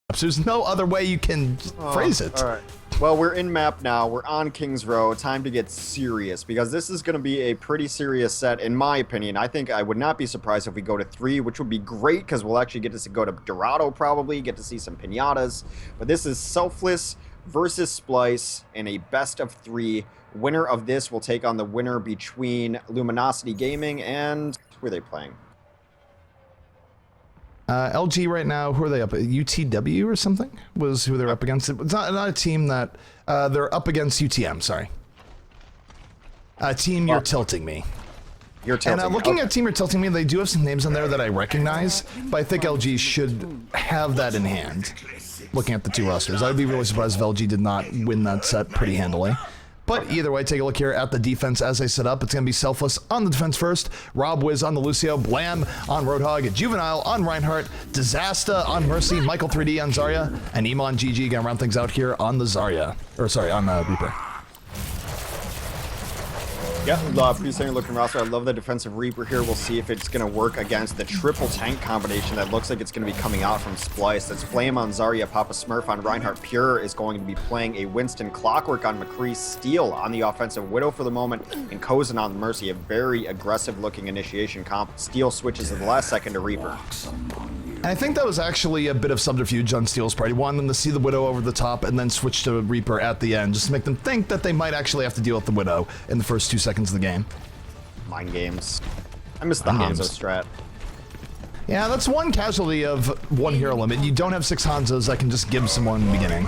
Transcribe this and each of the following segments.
There's no other way you can phrase it. All right. Well, we're in map now. We're on Kings Row. Time to get serious because this is going to be a pretty serious set, in my opinion. I think I would not be surprised if we go to 3, which would be great because we'll actually get to go to Dorado probably, get to see some pinatas. But this is Selfless versus Splyce in a best of 3. Winner of this will take on the winner between Luminosity Gaming and who are they playing? LG right now, who are they up at? UTW or something was who they're up against. It's not a team that they're up against. UTM, sorry. Team, you're tilting me. You're tilting. And looking at Team, you're tilting me. They do have some names in there that I recognize, but I think LG should have that in hand. Looking at the two rosters, I would be really surprised if LG did not win that set pretty handily. But either way, take a look here at the defense as they set up. It's going to be Selfless on the defense first, Rob Wiz on the Lucio, Blam on Roadhog, Juvenile on Reinhardt, Disaster on Mercy, Michael 3D on Zarya, and Iman GG going to round things out here on the Zarya. Or sorry, on the Reaper. Yeah, pretty standard looking roster. I love the defensive Reaper here. We'll see if it's going to work against the triple tank combination that looks like it's going to be coming out from Splyce. That's Flame on Zarya, Papa Smurf on Reinhardt. Pure is going to be playing a Winston Clockwork on McCree, Steel on the offensive, Widow for the moment, and Kozin on Mercy. A very aggressive looking initiation comp. Steel switches at the last second to Reaper. And I think that was actually a bit of subterfuge on Steel's part. He wanted them to see the Widow over the top and then switch to Reaper at the end, just to make them think that they might actually have to deal with the Widow in the first 2 seconds of the game. Mind games. I miss the Hanzo strat. Yeah, that's one casualty of one hero limit. You don't have 6 Hanzos that can just give someone in the beginning.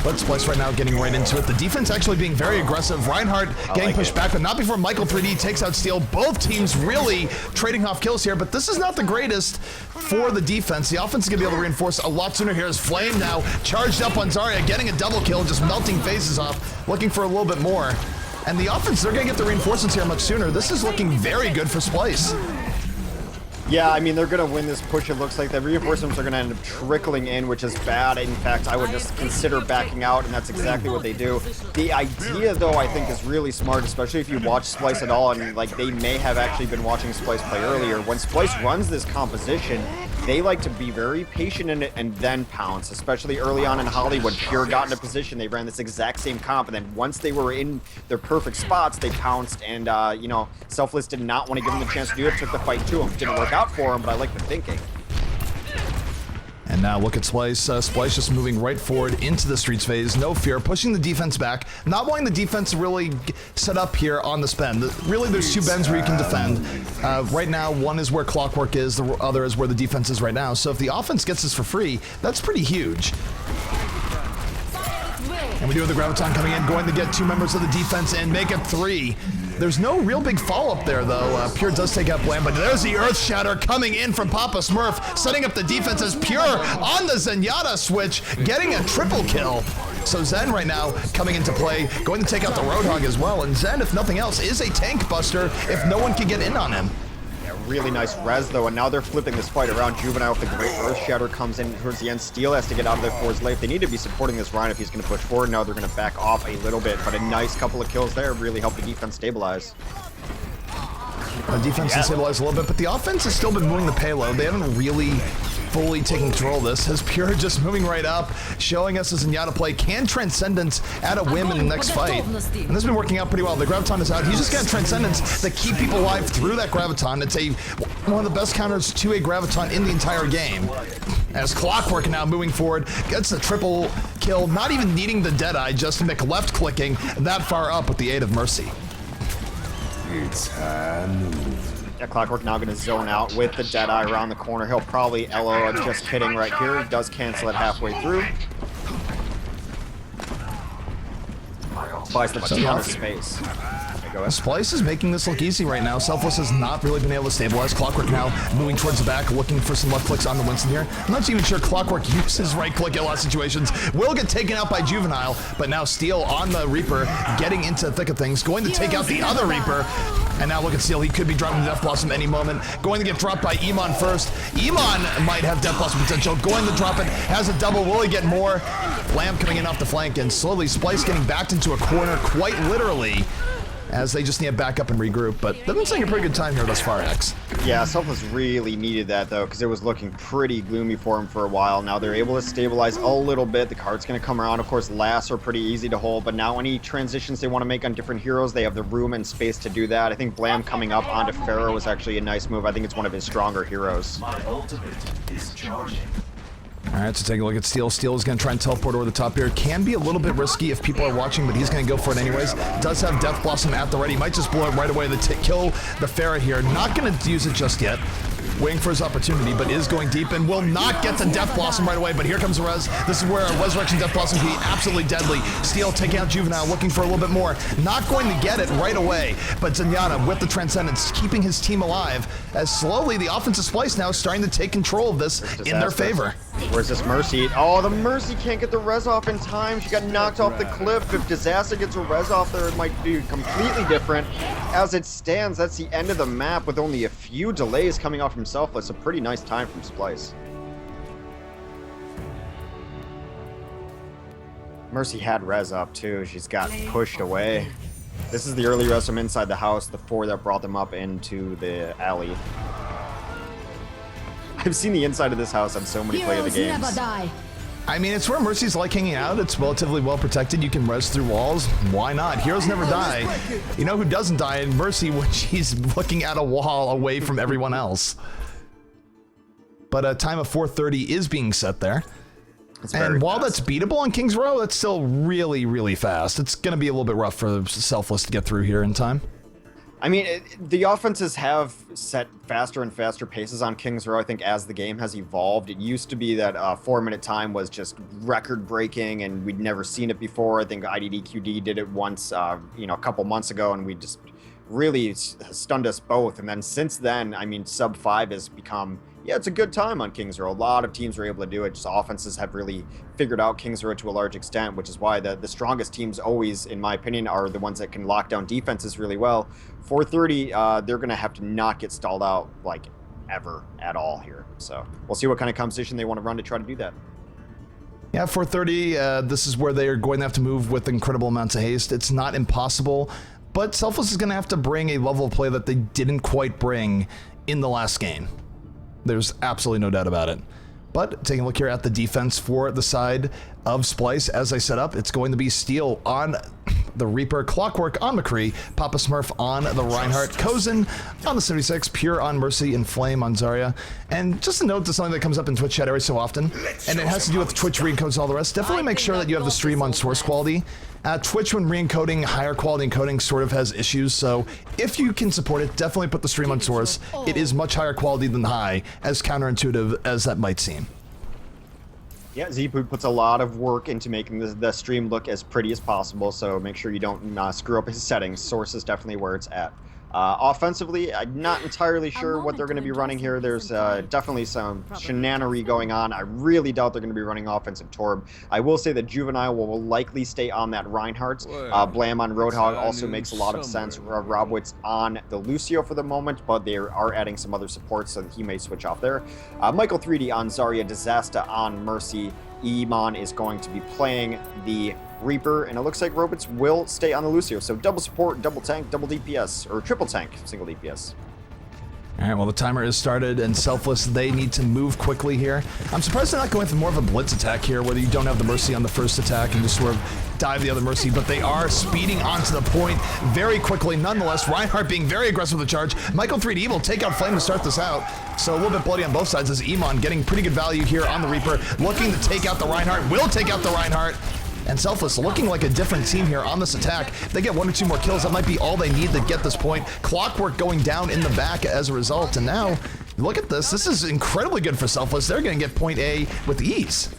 But Splyce right now getting right into it. The defense actually being very aggressive. Reinhardt getting pushed back, but not before Michael 3D takes out Steel. Both teams really trading off kills here, but this is not the greatest for the defense. The offense is going to be able to reinforce a lot sooner here as Flame now charged up on Zarya, getting a double kill, just melting faces off, looking for a little bit more. And the offense, they're going to get the reinforcements here much sooner. This is looking very good for Splyce. Yeah, I mean, they're going to win this push. It looks like the reinforcements are going to end up trickling in, which is bad. In fact, I would just consider backing out, and that's exactly what they do. The idea, though, I think is really smart, especially if you watch Splyce at all, and like they may have actually been watching Splyce play earlier. When Splyce runs this composition, they like to be very patient in it and then pounce, especially early on in Hollywood. Pure got into position, they ran this exact same comp, and then once they were in their perfect spots, they pounced, and, you know, Selfless did not want to give them the chance to do it, took the fight to him. Didn't work out for him, but I like the thinking. And now look at Splyce. Splyce just moving right forward into the streets phase. No fear, pushing the defense back. Not wanting the defense to really set up here on the spend. Really, there's 2 bends where you can defend. Right now, one is where Clockwork is, the other is where the defense is right now. So if the offense gets this for free, that's pretty huge. And we do have the Graviton coming in, going to get 2 members of the defense and make it 3. There's no real big follow-up there, though. Pure does take out Blam, but there's the Earth Shatter coming in from Papa Smurf, setting up the defense as Pure on the Zenyatta switch, getting a triple kill. So Zen right now coming into play, going to take out the Roadhog as well. And Zen, if nothing else, is a tank buster if no one can get in on him. Really nice res, though, and now they're flipping this fight around. Juvenile with the great Earth Shatter comes in towards the end. Steel has to get out of there for his life. They need to be supporting this Ryan if he's going to push forward. Now they're going to back off a little bit, but a nice couple of kills there really helped the defense stabilize. The defense has stabilized a little bit, but the offense has still been moving the payload. They haven't really fully taking control of this. As Pure just moving right up, showing us as Zenyatta play can Transcendence at a whim in the next fight. And this has been working out pretty well. The Graviton is out. He's just got Transcendence to keep people alive through that Graviton. It's one of the best counters to a Graviton in the entire game. As Clockwork now moving forward, gets a triple kill, not even needing the Deadeye, just Mick left clicking that far up with the aid of Mercy. It's time. Yeah, Clockwork now going to zone out with the Deadeye around the corner. He'll probably LO just hitting right here. He does cancel it halfway through. Buys the ton of space. Splyce is making this look easy right now. Selfless has not really been able to stabilize. Clockwork now moving towards the back, looking for some left clicks on the Winston here. I'm not even sure Clockwork uses right click in a lot of situations. Will get taken out by Juvenile, but now Steel on the Reaper, getting into the thick of things, going to take out the other Reaper. And now look at Steel, he could be dropping the Death Blossom any moment. Going to get dropped by Iman first. Iman might have Death Blossom potential. Going to drop it, has a double, will he get more? Lamb coming in off the flank, and slowly Splyce getting backed into a corner, quite literally. as they just need to back up and regroup. But they've been saying a pretty good time here thus far, X. Yeah, Selfless really needed that, though, because it was looking pretty gloomy for him for a while. Now they're able to stabilize a little bit. The card's going to come around. Of course, lasts are pretty easy to hold, but now any transitions they want to make on different heroes, they have the room and space to do that. I think Blam coming up onto Pharaoh was actually a nice move. I think it's one of his stronger heroes. My ultimate is charging. All right, so take a look at Steel. Steel is going to try and teleport over the top here. Can be a little bit risky if people are watching, but he's going to go for it anyways. Does have Death Blossom at the ready. Might just blow it right away to kill the Pharah here. Not going to use it just yet. Waiting for his opportunity, but is going deep and will not get the Death Blossom right away. But here comes the Res. This is where a Resurrection Death Blossom can be absolutely deadly. Steel taking out Juvenile, looking for a little bit more. Not going to get it right away, but Zenyatta with the Transcendence, keeping his team alive, as slowly the offensive Splyce now is starting to take control of this in their favor. Where's this Mercy? Oh, the Mercy can't get the res off in time. She got knocked off the cliff. If Disaster gets a res off there, it might be completely different. As it stands, that's the end of the map with only a few delays coming off from Selfless. A pretty nice time from Splyce. Mercy had res up too. She's got pushed away. This is the early res from inside the house, the 4 that brought them up into the alley. I've seen the inside of this house on so many play of the games. Never die. I mean, it's where Mercy's like hanging out. It's relatively well protected. You can res through walls. Why not? Heroes never die. You know who doesn't die in Mercy when she's looking at a wall away from everyone else. But a time of 4:30 is being set there. And while that's beatable on King's Row, that's still really, really fast. It's going to be a little bit rough for Selfless to get through here in time. I mean, the offenses have set faster and faster paces on King's Row, I think, as the game has evolved. It used to be that 4-minute time was just record-breaking, and we'd never seen it before. I think IDDQD did it once, you know, a couple months ago, and we just really stunned us both. And then since then, I mean, sub 5 has become... Yeah, it's a good time on King's Row. A lot of teams are able to do it. Just offenses have really figured out King's Row to a large extent, which is why the strongest teams always, in my opinion, are the ones that can lock down defenses really well. 4:30, they're going to have to not get stalled out, like, ever at all here. So we'll see what kind of composition they want to run to try to do that. Yeah, 4:30, this is where they are going to have to move with incredible amounts of haste. It's not impossible, but Selfless is going to have to bring a level of play that they didn't quite bring in the last game. There's absolutely no doubt about it. But taking a look here at the defense for the side of Splyce, as I set up, it's going to be Steel on the Reaper, Clockwork on McCree, Papa Smurf on the Reinhardt, Kozen on the 76, Pure on Mercy, and Flame on Zarya. And just a note to something that comes up in Twitch chat every so often, and it has to do with Twitch re-encodes and all the rest. Definitely make sure that you have the stream on source quality. Twitch, when re-encoding, higher quality encoding sort of has issues, so if you can support it, definitely put the stream on source. It is much higher quality than high, as counterintuitive as that might seem. Yeah, Zpood puts a lot of work into making the stream look as pretty as possible, so make sure you don't screw up his settings. Source is definitely where it's at. Offensively, I'm not entirely sure what they're going to be running here. There's definitely some shenanery going on. I really doubt they're going to be running offensive Torb. I will say that Juvenile will likely stay on that Reinhardt. Blam on Roadhog also makes a lot of sense. Robwitz on the Lucio for the moment, but they are adding some other support, so he may switch off there. Michael 3D on Zarya, Disaster on Mercy. Iman is going to be playing the Reaper, and it looks like Robots will stay on the Lucio. So double support, double tank, double DPS, or triple tank, single DPS. All right, well, the timer is started, and Selfless, they need to move quickly here. I'm surprised they're not going for more of a blitz attack here, whether you don't have the Mercy on the first attack and just sort of dive the other Mercy, but they are speeding onto the point very quickly. Nonetheless, Reinhardt being very aggressive with the charge. Michael 3D will take out Flame to start this out. So a little bit bloody on both sides as Iman getting pretty good value here on the Reaper, looking to take out the Reinhardt, will take out the Reinhardt. And Selfless looking like a different team here on this attack. They get 1 or 2 more kills. That might be all they need to get this point. Clockwork going down in the back as a result. And now, look at this. This is incredibly good for Selfless. They're going to get point A with ease.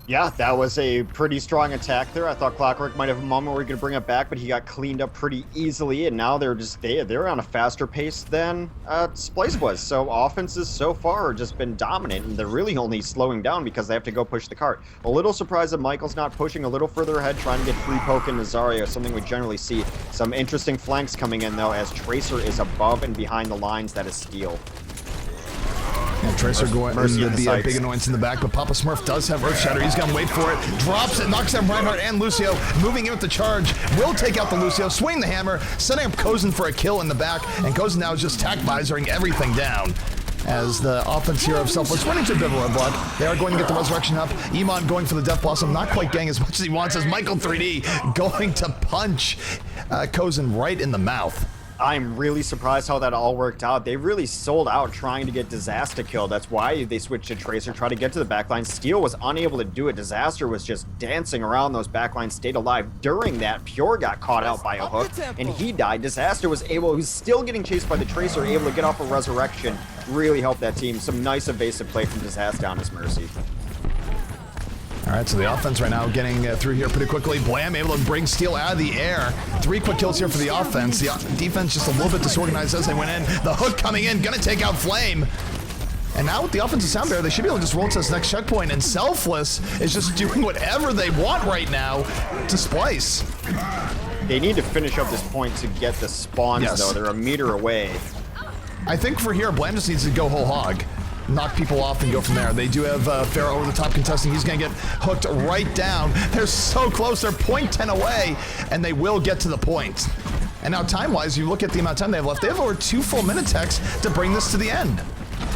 Yeah, that was a pretty strong attack there. I thought Clockwork might have a moment where he could bring it back, but he got cleaned up pretty easily, and now they're on a faster pace than Splyce was. So offenses so far have just been dominant, and they're really only slowing down because they have to go push the cart. A little surprised that Michael's not pushing a little further ahead, trying to get free poke into Zarya, something we generally see. Some interesting flanks coming in, though, as Tracer is above and behind the lines. That is Steel. Yeah, Tracer going Mercy to in the be a sights. big annoyance in the back, but Papa Smurf does have Earth Shatter. He's gonna wait for it, drops it, knocks down Reinhardt and Lucio, moving in with the charge, will take out the Lucio, swing the hammer, setting up Kozen for a kill in the back, and Kozen now is just tack visoring everything down. As the offense here of Selfless running to a bit of a roadblock, they are going to get the resurrection up. Iman going for the Death Blossom, not quite getting as much as he wants as Michael 3D going to punch Kozen right in the mouth. I'm really surprised how that all worked out. They really sold out trying to get Disaster killed. That's why they switched to Tracer, try to get to the backline. Steel was unable to do it. Disaster was just dancing around those backlines, stayed alive. During that, Pure got caught out by a hook, and he died. Disaster was still getting chased by the Tracer, able to get off a resurrection. Really helped that team. Some nice evasive play from Disaster on his Mercy. All right, so the offense right now getting through here pretty quickly. Blam able to bring Steel out of the air. 3 quick kills here for the offense. The defense just a little bit disorganized as they went in. The hook coming in, gonna take out Flame. And now with the offensive sound barrier, they should be able to just roll to this next checkpoint, and Selfless is just doing whatever they want right now to Splyce. They need to finish up this point to get the spawns, though. They're a meter away. I think for here, Blam just needs to go whole hog. Knock people off and go from there. They do have Pharaoh over the top contesting. He's going to get hooked right down. They're so close. They're 0.10 away, and they will get to the point. And now time-wise, you look at the amount of time they have left. They have over 2 full minute techs to bring this to the end.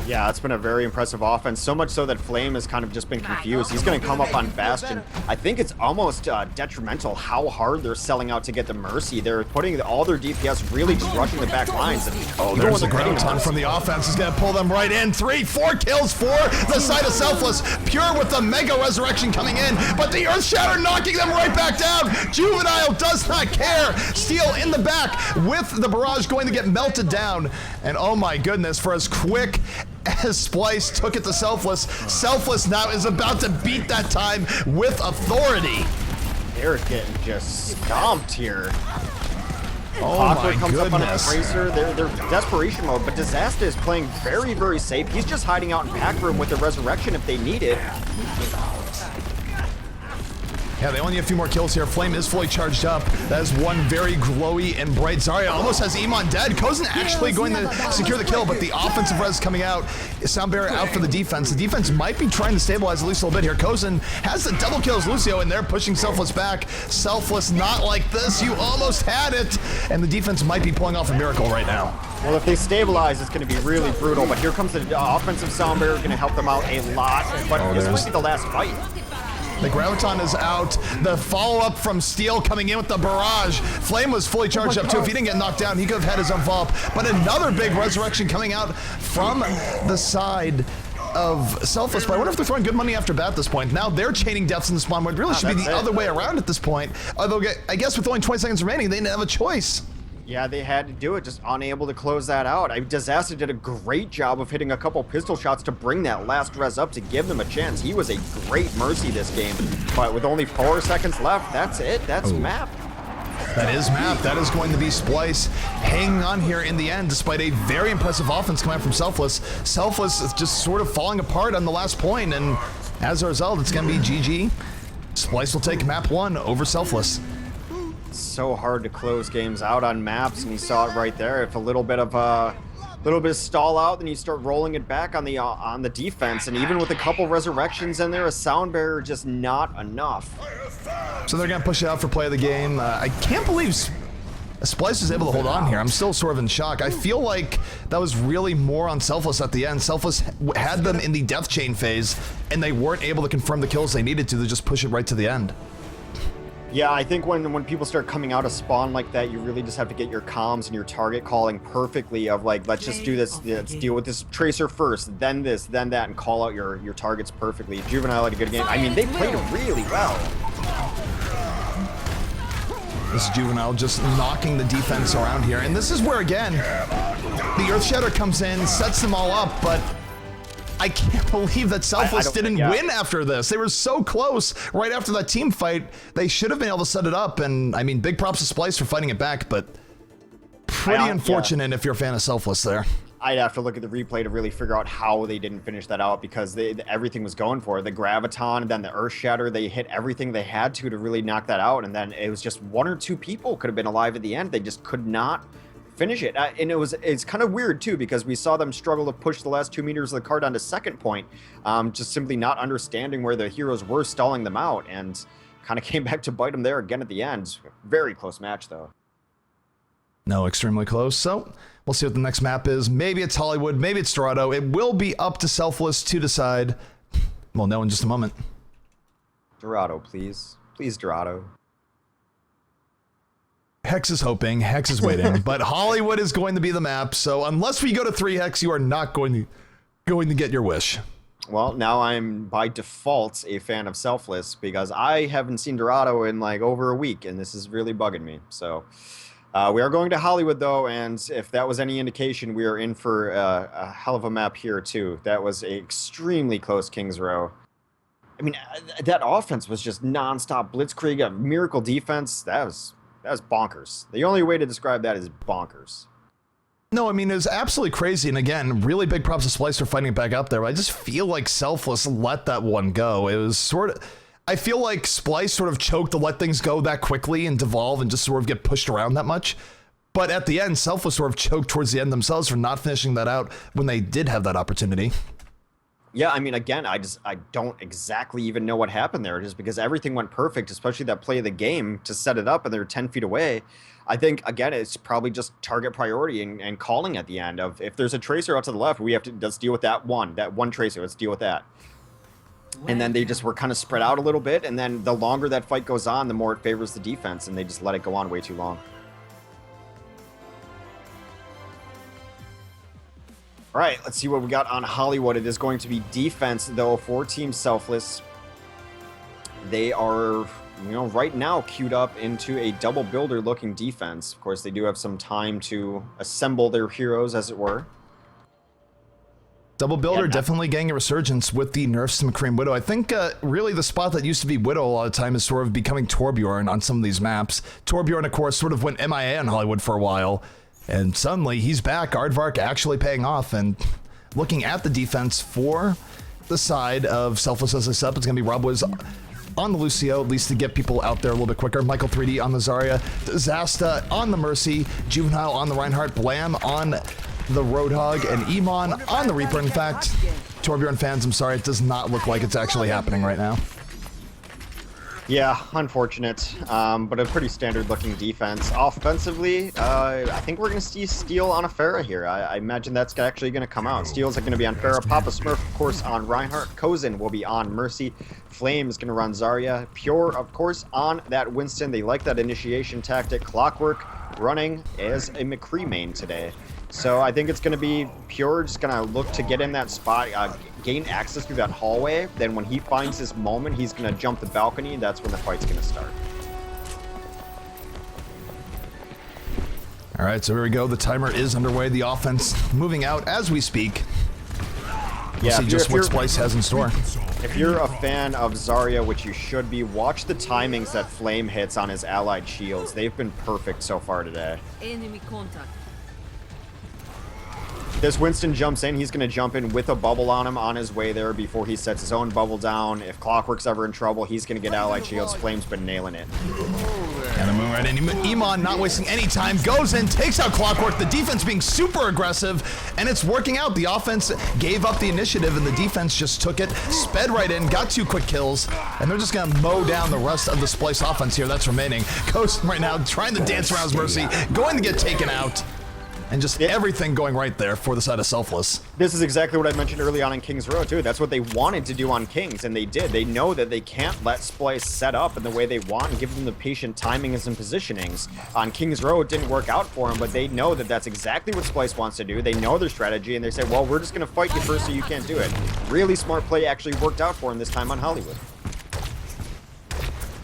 Yeah, it's been a very impressive offense, so much so that Flame has kind of just been confused. He's going to come up on Bastion. I think it's almost detrimental how hard they're selling out to get the Mercy. They're putting all their DPS really just rushing the back lines. And there's the Graviton from the offense. Is going to pull them right in. 3-4 kills for the side of Selfless. Pure with the Mega Resurrection coming in, but the Earth Shatter knocking them right back down. Juvenile does not care. Steel in the back with the barrage going to get melted down. And oh my goodness, for as quick as Splyce took it to Selfless, Selfless now is about to beat that time with authority. They're getting just stomped here. Oh Awkward my comes up on a goodness. Tracer. They're desperation mode, but Disaster is playing very, very safe. He's just hiding out in pack room with the resurrection if they need it. Yeah, they only need a few more kills here. Flame is fully charged up. That is one very glowy and bright Zarya. Almost has Iman dead. Kozen actually going to secure the kill, but the offensive res coming out. Sound barrier out for the defense. The defense might be trying to stabilize at least a little bit here. Kozen has the double kills Lucio, and they're pushing Selfless back. Selfless not like this. You almost had it. And the defense might be pulling off a miracle right now. Well, if they stabilize, it's going to be really brutal, but here comes the offensive sound barrier, going to help them out a lot. But this might be the last fight. The Graviton is out. The follow-up from Steel coming in with the barrage. Flame was fully charged up too. If he didn't get knocked down, he could have had his own follow-up. But another big resurrection coming out from the side of Selfless. But I wonder if they're throwing good money after bat at this point. Now they're chaining deaths in the spawn mode. It really should be the other way around at this point. Although I guess with only 20 seconds remaining, they didn't have a choice. Yeah, they had to do it, just unable to close that out. Disaster did a great job of hitting a couple pistol shots to bring that last res up to give them a chance. He was a great Mercy this game, but with only 4 seconds left, that's it. That's map. That is map. That is going to be Splyce hanging on here in the end, despite a very impressive offense coming out from Selfless. Selfless is just sort of falling apart on the last point, and as a result, it's going to be GG. Splyce will take map 1 over Selfless. So hard to close games out on maps, and you saw it right there. If a little bit of stall out, then you start rolling it back on the defense, and even with a couple resurrections in there, a sound barrier just not enough. So they're gonna push it out for play of the game. I can't believe Splyce is able to hold on here. I'm still sort of in shock. I feel like that was really more on Selfless at the end. Selfless had them in the death chain phase, and they weren't able to confirm the kills they needed to just push it right to the end. Yeah, I think when people start coming out of spawn like that, you really just have to get your comms and your target calling perfectly of like, let's just do this, let's deal with this Tracer first, then this, then that, and call out your targets perfectly. Juvenile had a good game. I mean, they played really well. This Juvenile just knocking the defense around here. And this is where, again, the Earth Shatter comes in, sets them all up, but I can't believe that Selfless didn't win after this. They were so close right after that team fight. They should have been able to set it up. And I mean, big props to Splyce for fighting it back, but pretty unfortunate if you're a fan of Selfless there. I'd have to look at the replay to really figure out how they didn't finish that out, because everything was going for it. The Graviton and then the Earth Shatter, they hit everything they had to really knock that out. And then it was just 1 or 2 people could have been alive at the end. They just could not finish it. And it's kind of weird too, because we saw them struggle to push the last 2 meters of the card onto second point, just simply not understanding where the heroes were stalling them out, and kind of came back to bite them there again at the end. Very close match though. No, extremely close. So we'll see what the next map is. Maybe it's Hollywood, maybe it's Dorado. It will be up to Selfless to decide. We'll know in just a moment. Dorado, please. Please, Dorado. Hex is hoping, Hex is waiting, but Hollywood is going to be the map. So unless we go to 3 Hex, you are not going to get your wish. Well, now I'm by default a fan of Selfless, because I haven't seen Dorado in like over a week, and this is really bugging me. So we are going to Hollywood though, and if that was any indication, we are in for a hell of a map here too. That was an extremely close King's Row. I mean, that offense was just non-stop blitzkrieg, a miracle defense. That was bonkers. The only way to describe that is bonkers. No, I mean, it was absolutely crazy. And again, really big props to Splyce for fighting it back up there. But I just feel like Selfless let that one go. It was sort of, I feel like Splyce sort of choked to let things go that quickly and devolve and just sort of get pushed around that much. But at the end, Selfless sort of choked towards the end themselves for not finishing that out when they did have that opportunity. Yeah, I mean, again, I don't exactly even know what happened there, just because everything went perfect, especially that play of the game to set it up, and they're 10 feet away. I think, again, it's probably just target priority and calling at the end of, if there's a tracer out to the left, we have to, let's deal with that one tracer, let's deal with that. And then they just were kind of spread out a little bit, and then the longer that fight goes on, the more it favors the defense, and they just let it go on way too long. All right, let's see what we got on Hollywood. It is going to be defense, though, for Team Selfless. They are, right now queued up into a double builder looking defense. Of course, they do have some time to assemble their heroes, as it were. Double builder definitely getting a resurgence with the nerfs to McCream Widow. I think really the spot that used to be Widow a lot of the time is sort of becoming Torbjorn on some of these maps. Torbjorn, of course, sort of went MIA on Hollywood for a while. And suddenly he's back, Aardvark actually paying off, and looking at the defense for the side of Selfless, as I said, it's going to be Rob Wiz on the Lucio, at least to get people out there a little bit quicker. Michael 3D on the Zarya, Zasta on the Mercy, Juvenile on the Reinhardt, Blam on the Roadhog, and Iman on the Reaper. In fact, Torbjorn fans, I'm sorry, it does not look like it's actually happening right now. Yeah, unfortunate, but a pretty standard-looking defense. Offensively, I think we're going to see Steel on a Pharah here. I imagine that's actually going to come out. Steel's going to be on Pharah, Papa Smurf, of course, on Reinhardt. Kozin will be on Mercy. Flame is going to run Zarya. Pure, of course, on that Winston. They like that initiation tactic. Clockwork running as a McCree main today. So I think it's going to be Pure just going to look to get in that spot, gain access through that hallway. Then when he finds his moment, he's going to jump the balcony, and that's when the fight's going to start. All right, so here we go. The timer is underway. The offense moving out as we speak. We'll see just what Splyce has in store. If you're a fan of Zarya, which you should be, watch the timings that Flame hits on his allied shields. They've been perfect so far today. Enemy contact. This Winston jumps in, he's going to jump in with a bubble on him on his way there before he sets his own bubble down. If Clockwork's ever in trouble, he's going to get allied shields. Flame's been nailing it. And the move right in. Iman not wasting any time, goes in, takes out Clockwork, the defense being super aggressive, and it's working out. The offense gave up the initiative, and the defense just took it, sped right in, got 2 quick kills, and they're just going to mow down the rest of the Splyce offense here that's remaining. Ghost right now trying to dance around his Mercy, going to get taken out. And just everything going right there for the side of Selfless. This is exactly what I mentioned early on in King's Row, too. That's what they wanted to do on Kings, and they did. They know that they can't let Splyce set up in the way they want and give them the patient timings and positionings. On King's Row, it didn't work out for them, but they know that that's exactly what Splyce wants to do. They know their strategy, and they say, well, we're just going to fight you first so you can't do it. Really smart play actually worked out for him this time on Hollywood.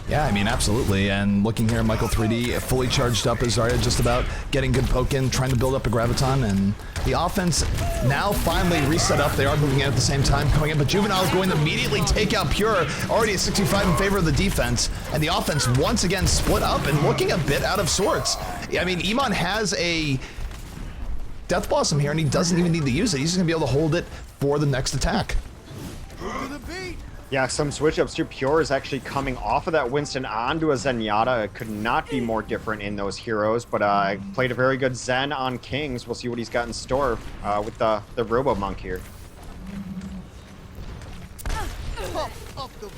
Yeah, I mean, absolutely. And looking here, Michael 3D fully charged up as Zarya, just about getting good poke in, trying to build up a Graviton. And the offense now finally reset up. They are moving in at the same time, coming in. But Juvenile is going to immediately take out Pure, already at 65 in favor of the defense. And the offense once again split up and looking a bit out of sorts. I mean, Iman has a Death Blossom here, and he doesn't even need to use it. He's just going to be able to hold it for the next attack. Yeah, some switch-ups too. Pure is actually coming off of that Winston onto a Zenyatta. It could not be more different in those heroes, but played a very good Zen on Kings. We'll see what he's got in store with the Robo-Monk here.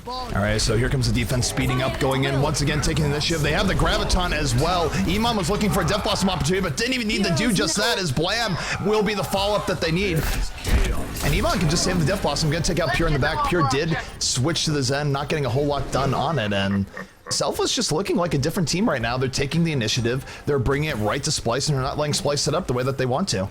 All right, so here comes the defense speeding up, going in once again, taking initiative. They have the Graviton as well. Iman was looking for a Death Blossom opportunity, but didn't even need to do just that, as Blam will be the follow-up that they need. And Iman can just save the Death Blossom. Gonna take out Pure in the back. Pure did switch to the Zen, not getting a whole lot done on it, and Selfless just looking like a different team right now. They're taking the initiative. They're bringing it right to Splyce, and they're not letting Splyce set up the way that they want to.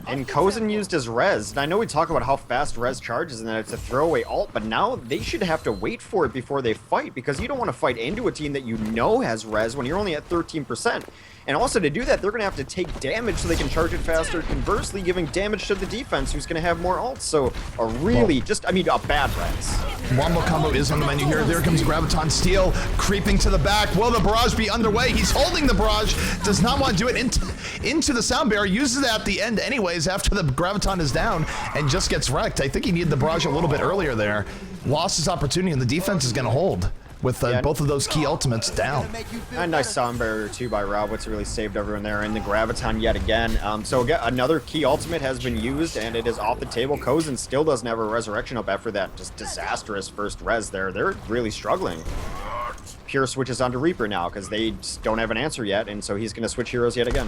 And Kozen used his res, and I know we talk about how fast res charges and that it's a throwaway ult, but now they should have to wait for it before they fight, because you don't want to fight into a team that you know has res when you're only at 13%. And also to do that, they're going to have to take damage so they can charge it faster, conversely giving damage to the defense who's going to have more ults. So a really, a bad res. Wombo combo is on the menu here. There comes Graviton Steel creeping to the back. Will the barrage be underway? He's holding the barrage, does not want to do it into the sound barrier, uses it at the end anyways after the Graviton is down and just gets wrecked. I think he needed the barrage a little bit earlier there. Lost his opportunity, and the defense is going to hold with both of those key ultimates down. A nice sound barrier too by Robwitz, really saved everyone there, and the Graviton yet again. So again, another key ultimate has been used, and it is off the table. Kozen still doesn't have a resurrection up after that just disastrous first res there. They're really struggling. Pure switches onto Reaper now because they just don't have an answer yet, and so he's going to switch heroes yet again.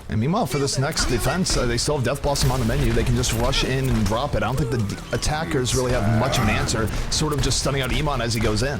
And meanwhile, for this next defense, they still have Death Blossom on the menu. They can just rush in and drop it. I don't think the attackers really have much of an answer, sort of just stunning out Iman as he goes in.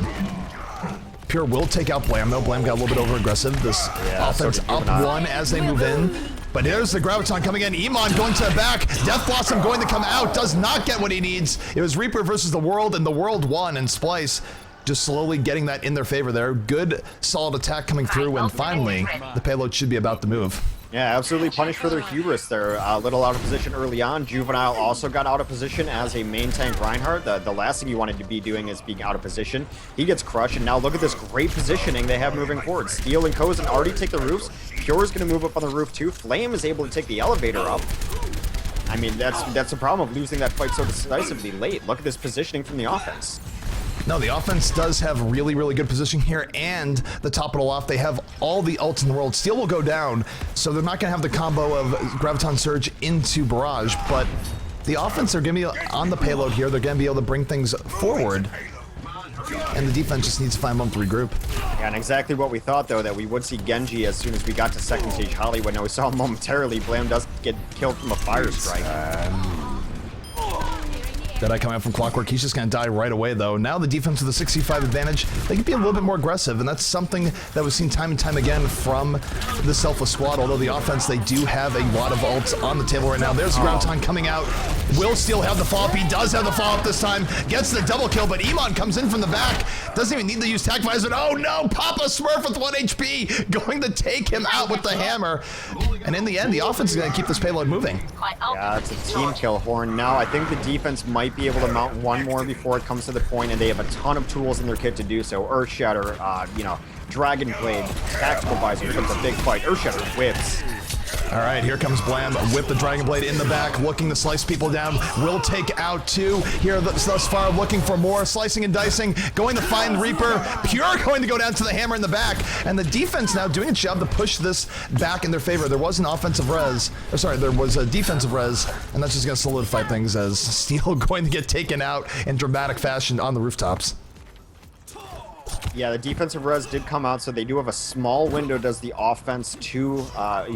Pure will take out Blam, though. Blam got a little bit over-aggressive. This offense up one as they move in. But here's the Graviton coming in. Iman going to the back. Death Blossom going to come out. Does not get what he needs. It was Reaper versus the World, and the World won. And Splyce just slowly getting that in their favor there. Good, solid attack coming through, and finally, the payload should be about to move. Yeah, absolutely punished for their hubris there. A little out of position early on. Juvenile also got out of position as a main tank Reinhardt. The last thing you wanted to be doing is being out of position. He gets crushed, and now look at this great positioning they have moving forward. Steel and Kozen already take the roofs. Pure is going to move up on the roof too. Flame is able to take the elevator up. I mean, that's the problem of losing that fight so decisively late. Look at this positioning from the offense. No, the offense does have really, really good position here, and the top it all off, they have all the ults in the world. Steel will go down, so they're not going to have the combo of Graviton Surge into Barrage, but the offense are going to be on the payload here. They're going to be able to bring things forward, and the defense just needs to find them to regroup. Yeah, and exactly what we thought, though, that we would see Genji as soon as we got to second stage Hollywood. Now, we saw momentarily Blam does get killed from a fire strike. Deadeye coming out from Clockwork. He's just going to die right away, though. Now the defense with a 65 advantage, they can be a little bit more aggressive, and that's something that was seen time and time again from the Selfless squad, although the offense, they do have a lot of ults on the table right now. There's the Graviton coming out. Will Steel have the follow-up? He does have the follow-up this time. Gets the double kill, but Iman comes in from the back. Doesn't even need to use Tac Visor. Oh, no! Papa Smurf with 1 HP going to take him out with the hammer. And in the end, the offense is going to keep this payload moving. Yeah, it's a team kill, Horn. Now, I think the defense might be able to mount one more before it comes to the point, and they have a ton of tools in their kit to do so. Earth Shatter, Dragon Blade, Tactical Visor. Here comes a big fight. Earth Shatter whips. All right, here comes Blam with the Dragon Blade in the back, looking to slice people down. Will take out two here thus far, looking for more. Slicing and dicing, going to find Reaper. Pure going to go down to the hammer in the back. And the defense now doing its job to push this back in their favor. There was an offensive res, there was a defensive res, and that's just going to solidify things as Steel going to get taken out in dramatic fashion on the rooftops. Yeah, the defensive res did come out, so they do have a small window does the offense to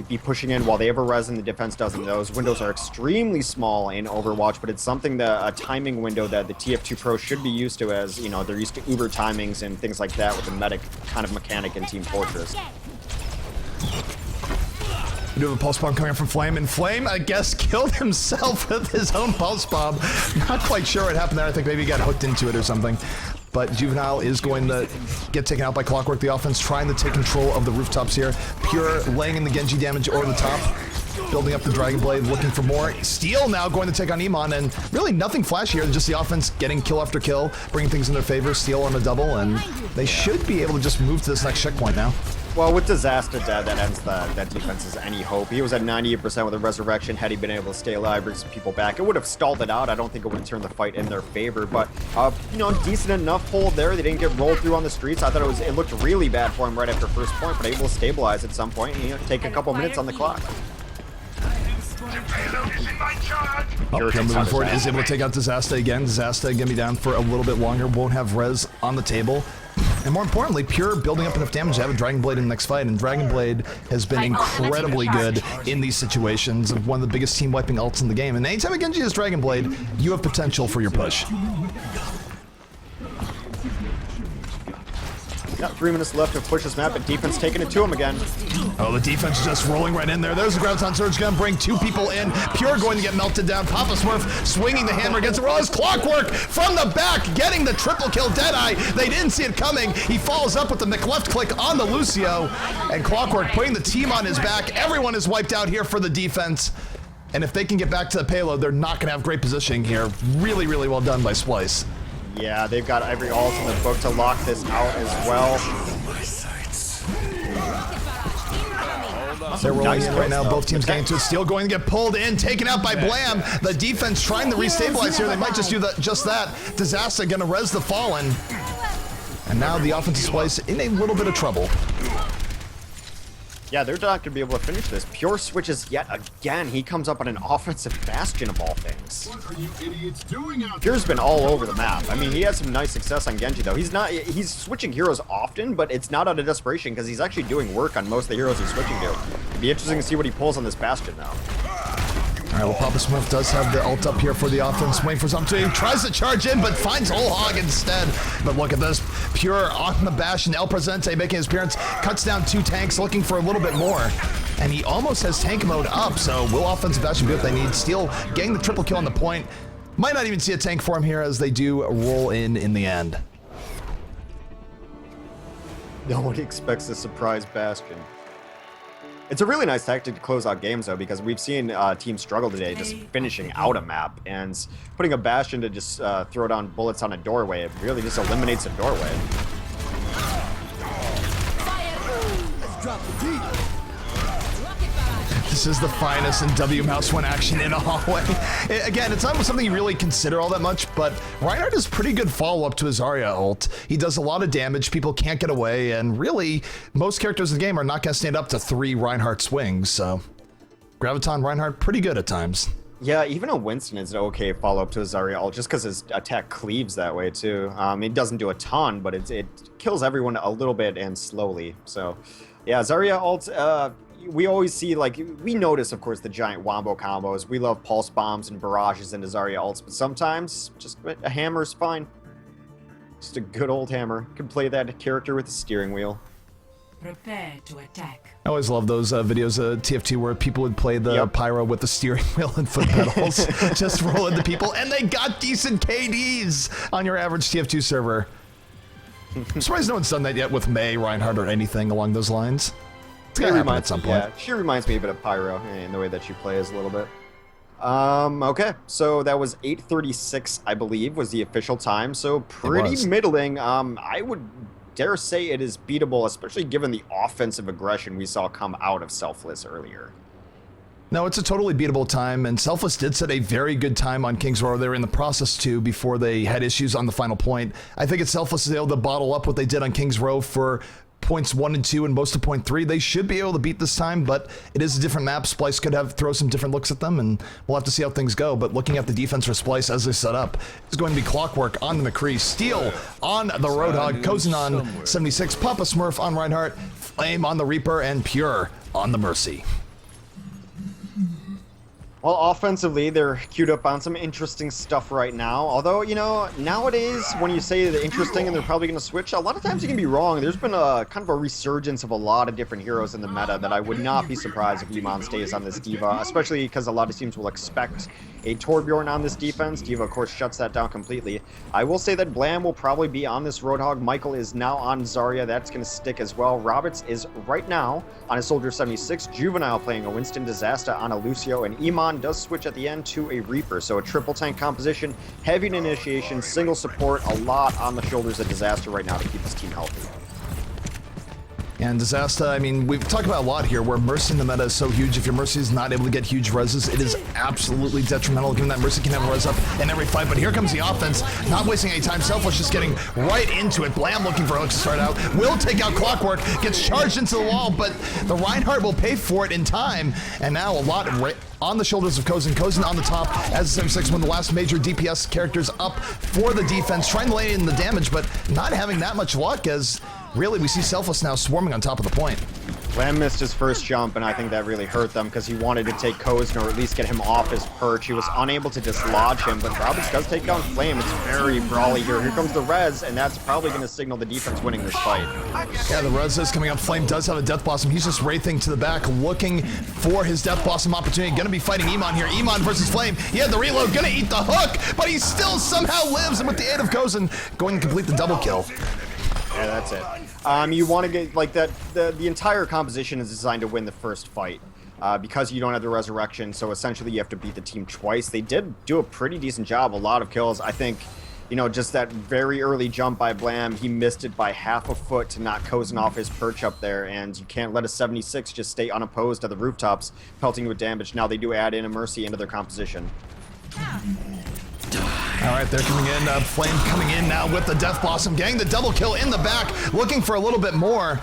be pushing in while they have a res and the defense doesn't. Those windows are extremely small in Overwatch, but it's something that a timing window that the TF2 Pro should be used to, as, you know, they're used to Uber timings and things like that with the medic kind of mechanic in Team Fortress. We do have a pulse bomb coming from Flame, and Flame, I guess, killed himself with his own pulse bomb. Not quite sure what happened there. I think maybe he got hooked into it or something. But Juvenile is going to get taken out by Clockwork. The offense trying to take control of the rooftops here. Pure laying in the Genji damage over the top. Building up the Dragon Blade, looking for more. Steel now going to take on Iman, and really nothing flashy here. Just the offense getting kill after kill, bringing things in their favor. Steel on a double, and they should be able to just move to this next checkpoint now. Well, with Disaster dead, that ends that defense's any hope. He was at 98% with a resurrection. Had he been able to stay alive, bring some people back, it would have stalled it out. I don't think it would have turned the fight in their favor. But you know, decent enough hold there. They didn't get rolled through on the streets. I thought it looked really bad for him right after first point, but able to stabilize at some point and, you know, take a couple minutes on the clock. Oh, Pure moving forward is able to take out Disaster again. Disaster going to be down for a little bit longer. Won't have res on the table. And more importantly, Pure building up enough damage to have a Dragon Blade in the next fight. And Dragon Blade has been incredibly good in these situations. One of the biggest team wiping ults in the game. And anytime a Genji has Dragon Blade, you have potential for your push. Got 3 minutes left to push this map, but defense taking it to him again. Oh, the defense is just rolling right in there. There's the Graviton Surge gun, bring 2 people in. Pure going to get melted down. Papa Smurf swinging the hammer against the Rollers. Clockwork from the back, getting the triple kill. Deadeye, they didn't see it coming. He follows up with the left click on the Lucio. And Clockwork putting the team on his back. Everyone is wiped out here for the defense. And if they can get back to the payload, they're not going to have great positioning here. Really, really well done by Splyce. Yeah, they've got every ult in the book to lock this out as well. They're rolling in right now. Both teams getting to it. Steel going to get pulled in, taken out by Blam. The defense trying to restabilize here. They might just do just that. Disaster going to res the Fallen. And now the offensive Splyce in a little bit of trouble. Yeah, they're not going to be able to finish this. Pure switches yet again. He comes up on an offensive bastion of all things. What are you idiots doing out Pure's been all over the map. I mean, he had some nice success on Genji, though. He's switching heroes often, but it's not out of desperation because he's actually doing work on most of the heroes he's switching to. It'd be interesting to see what he pulls on this bastion, though. All right, well, Papa Smurf does have the ult up here for the offense. Waiting for something. Tries to charge in, but finds Whole Hog instead. But look at this. Pure on the Bastion. El Presente making his appearance. Cuts down 2 tanks, looking for a little bit more. And he almost has tank mode up, so will offensive Bastion be what they need? Steel getting the triple kill on the point. Might not even see a tank for him here as they do roll in the end. No one expects a surprise bastion. It's a really nice tactic to close out games, though, because we've seen teams struggle today just finishing out a map, and putting a bastion to just throw down bullets on a doorway, it really just eliminates a doorway. This is the finest in W Mouse 1 action in a hallway. Again, it's not something you really consider all that much, but Reinhardt is pretty good follow-up to his Zarya ult. He does a lot of damage, people can't get away, and really, most characters in the game are not going to stand up to 3 Reinhardt swings, so Graviton Reinhardt, pretty good at times. Yeah, even a Winston is an okay follow-up to his Zarya ult, just because his attack cleaves that way, too. It doesn't do a ton, but it kills everyone a little bit and slowly, so yeah, Zarya ult, we always see, like, we notice, of course, the giant wombo combos. We love pulse bombs and barrages into Zarya ults, but sometimes just a hammer's fine. Just a good old hammer. Can play that character with a steering wheel. Prepare to attack. I always love those videos of TF2 where people would play the pyro with the steering wheel and foot pedals. Just roll into people, and they got decent KDs on your average TF2 server. I'm surprised no one's done that yet with Mei, Reinhardt, or anything along those lines. It's gonna happen at some point. Yeah, she reminds me a bit of Pyro in the way that she plays a little bit. Okay, so that was 8:36, I believe, was the official time. So pretty middling. I would dare say it is beatable, especially given the offensive aggression we saw come out of Selfless earlier. No, it's a totally beatable time, and Selfless did set a very good time on King's Row. They were in the process to before they had issues on the final point. I think it's Selfless is able to bottle up what they did on King's Row for points 1 and 2 and most of point 3. They should be able to beat this time, but it is a different map. Splyce could throw some different looks at them, and we'll have to see how things go. But looking at the defense for Splyce as they set up, is going to be Clockwork on the McCree, Steel on the Roadhog, Kozan on 76, Papa Smurf on Reinhardt, Flame on the Reaper, and Pure on the Mercy. Well, offensively, they're queued up on some interesting stuff right now. Although, you know, nowadays, when you say they're interesting and they're probably going to switch, a lot of times you can be wrong. There's been a kind of a resurgence of a lot of different heroes in the meta that I would not be surprised if Iman stays on this D.Va, especially because a lot of teams will expect a Torbjorn on this defense. D.Va, of course, shuts that down completely. I will say that Blam will probably be on this Roadhog. Michael is now on Zarya. That's going to stick as well. Roberts is right now on a Soldier 76. Juvenile playing a Winston, Disaster on a Lucio, and Iman does switch at the end to a Reaper. So a triple tank composition, heavy initiation, single support, a lot on the shoulders of Disaster right now to keep his team healthy. And Disaster, I mean, we've talked about a lot here where Mercy in the meta is so huge. If your Mercy is not able to get huge reses, it is absolutely detrimental, given that Mercy can have a res up in every fight. But here comes the offense, not wasting any time. Selfless just getting right into it. Blam looking for hooks to start out. Will take out Clockwork, gets charged into the wall, but the Reinhardt will pay for it in time. And now a lot on the shoulders of Kozen. Kozen on the top as 76, one of the last major DPS characters up for the defense, trying to lay in the damage, but not having that much luck as really we see Selfless now swarming on top of the point. Lamb missed his first jump, and I think that really hurt them because he wanted to take Kozen or at least get him off his perch. He was unable to dislodge him, but Roberts does take down Flame. It's very brawly here. Here comes the res, and that's probably going to signal the defense winning this fight. Yeah, the res is coming up. Flame does have a Death Blossom. He's just wraithing to the back, looking for his Death Blossom opportunity. Going to be fighting Iman here. Iman versus Flame. Yeah, the reload, going to eat the hook, but he still somehow lives, and with the aid of Kozen, going to complete the double kill. Yeah, that's it. You want to get, like, that. The entire composition is designed to win the first fight. Because you don't have the resurrection, so essentially you have to beat the team twice. They did do a pretty decent job, a lot of kills. I think, you know, just that very early jump by Blam, he missed it by half a foot to knock Kozen off his perch up there, and you can't let a 76 just stay unopposed at the rooftops, pelting with damage. Now they do add in a Mercy into their composition. All right, they're coming in. Flame coming in now with the Death Blossom, getting the double kill in the back, looking for a little bit more.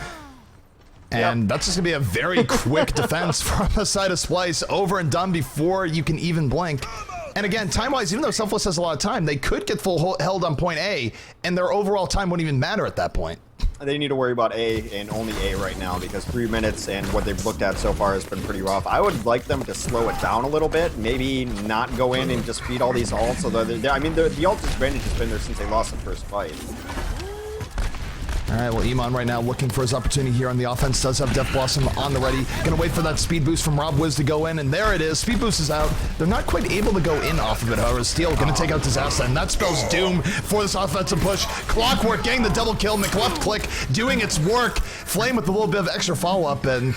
And that's just going to be a very quick defense from the side of Splyce, over and done before you can even blink. And again, time-wise, even though Selfless has a lot of time, they could get full held on point A, and their overall time wouldn't even matter at that point. They need to worry about A and only A right now because 3 minutes and what they've looked at so far has been pretty rough. I would like them to slow it down a little bit, maybe not go in and just feed all these ults. Although I mean, the ult advantage has been there since they lost the first fight. All right, well, Iman right now looking for his opportunity here on the offense. Does have Death Blossom on the ready. Gonna wait for that speed boost from Rob Wiz to go in, and there it is. Speed boost is out. They're not quite able to go in off of it, however. Steel gonna take out Disaster, and that spells doom for this offensive push. Clockwork getting the double kill, McLeft click doing its work. Flame with a little bit of extra follow-up, and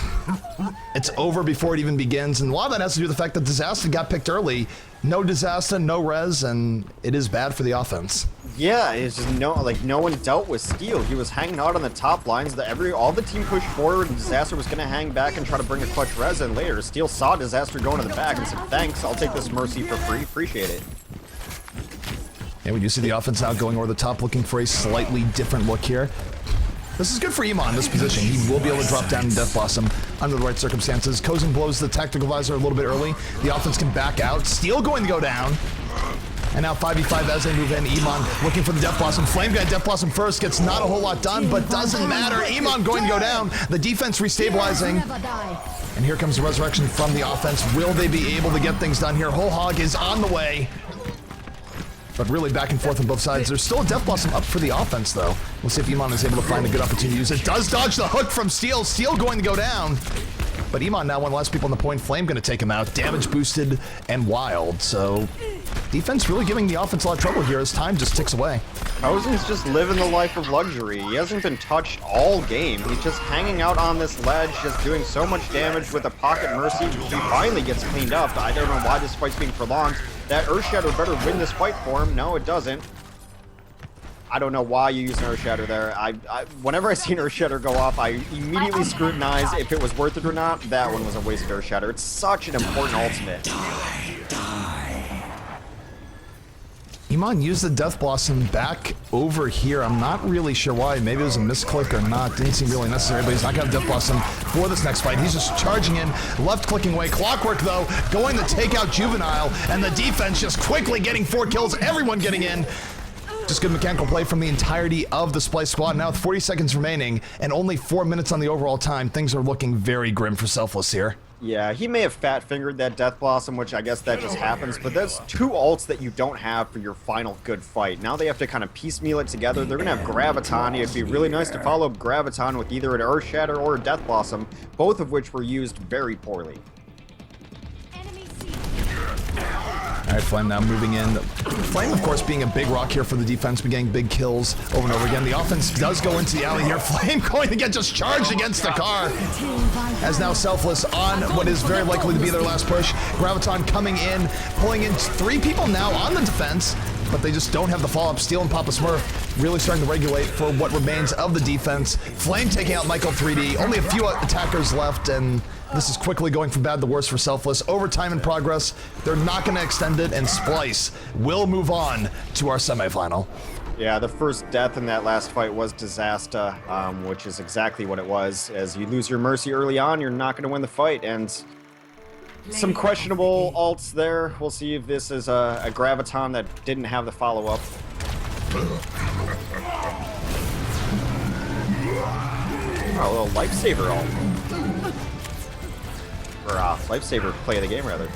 it's over before it even begins. And a lot of that has to do with the fact that Disaster got picked early. No Disaster, no res, and it is bad for the offense. Yeah, it's just no one dealt with Steel. He was hanging out on the top lines. All the team pushed forward, and Disaster was gonna hang back and try to bring a clutch res in later. Steel saw Disaster going to the back and said, "Thanks, I'll take this Mercy for free. Appreciate it." And we do see the offense now going over the top, looking for a slightly different look here. This is good for Iman in this position. He will be able to drop down in Death Blossom under the right circumstances. Kozen blows the tactical visor a little bit early. The offense can back out. Steel going to go down. And now 5v5 as they move in. Iman looking for the Death Blossom. Flame guy Death Blossom first. Gets not a whole lot done, but doesn't matter. Iman going to go down. The defense restabilizing. And here comes the resurrection from the offense. Will they be able to get things done here? Whole Hog is on the way. But really back and forth on both sides. There's still a Death Blossom up for the offense, though. We'll see if Iman is able to find a good opportunity to use it. Does dodge the hook from Steel. Steel going to go down. But Iman now one of the last people on the point. Flame going to take him out. Damage boosted and wild. So defense really giving the offense a lot of trouble here as time just ticks away. Kozen's just living the life of luxury. He hasn't been touched all game. He's just hanging out on this ledge, just doing so much damage with a pocket Mercy. He finally gets cleaned up. I don't know why this fight's being prolonged. That Earthshatter better win this fight for him. No, it doesn't. I don't know why you use an Earthshatter there. Whenever I see an Earthshatter go off, I immediately scrutinize if it was worth it or not. That one was a wasted Earthshatter. It's such an important ultimate. Iman used the Death Blossom back over here. I'm not really sure why. Maybe it was a misclick or not. Didn't seem really necessary, but he's not going to have Death Blossom for this next fight. He's just charging in, left-clicking away. Clockwork, though, going to take out Juvenile, and the defense just quickly getting 4 kills. Everyone getting in. Just good mechanical play from the entirety of the Splyce squad. Now with 40 seconds remaining and only 4 minutes on the overall time, things are looking very grim for Selfless here. Yeah, he may have fat-fingered that Death Blossom, which I guess that just happens, but that's 2 ults that you don't have for your final good fight. Now they have to kind of piecemeal it together. They're going to have Graviton. It'd be really nice to follow up Graviton with either an Earthshatter or a Death Blossom, both of which were used very poorly. All right, Flame now moving in. Flame, of course, being a big rock here for the defense, be getting big kills over and over again. The offense does go into the alley here. Flame going to get just charged against the car. As now Selfless on what is very likely to be their last push. Graviton coming in, pulling in 3 people now on the defense. but they just don't have the follow-up. Steel and Papa Smurf really starting to regulate for what remains of the defense. Flame taking out Michael 3D. Only a few attackers left, and this is quickly going from bad to worse for Selfless. Overtime in progress. They're not going to extend it, and Splyce will move on to our semifinal. Yeah, the first death in that last fight was disaster, which is exactly what it was. As you lose your Mercy early on, you're not going to win the fight, and some questionable ults there. We'll see if this is a Graviton that didn't have the follow-up. Oh, a little Lifesaver ult. Or Lifesaver play of the game, rather.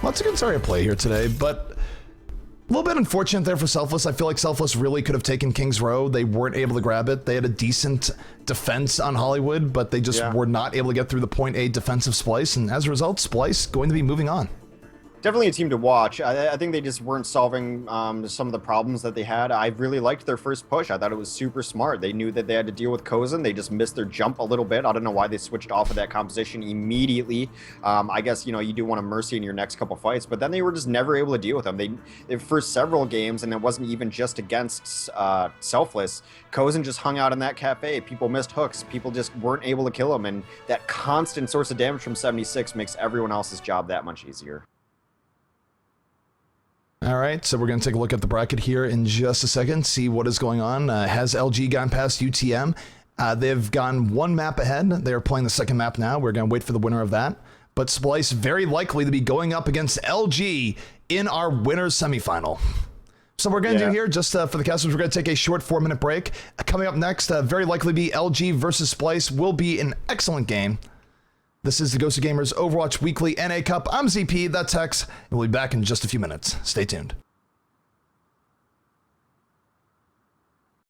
Lots of good Zarya play here today, but a little bit unfortunate there for Selfless. I feel like Selfless really could have taken King's Row. They weren't able to grab it. They had a decent defense on Hollywood, but they just were not able to get through the point A defensive Splyce, and as a result, Splyce going to be moving on. Definitely a team to watch. I think they just weren't solving some of the problems that they had. I really liked their first push. I thought it was super smart. They knew that they had to deal with Kozin. They just missed their jump a little bit. I don't know why they switched off of that composition immediately. I guess, you know, you do want a Mercy in your next couple fights, but then they were just never able to deal with them. They for several games, and it wasn't even just against Selfless, Kozin just hung out in that cafe. People missed hooks. People just weren't able to kill him, and that constant source of damage from 76 makes everyone else's job that much easier. All right, so we're going to take a look at the bracket here in just a second, see what is going on. Has LG gone past UTM? They've gone one map ahead. They're playing the second map now. We're going to wait for the winner of that. But Splyce very likely to be going up against LG in our winner's semifinal. So what we're going to do here, just for the casters, we're going to take a short 4-minute break. Coming up next, very likely be LG versus Splyce. Will be an excellent game. This is the GosuGamers Overwatch Weekly NA Cup. I'm ZP, that's Hex, and we'll be back in just a few minutes. Stay tuned.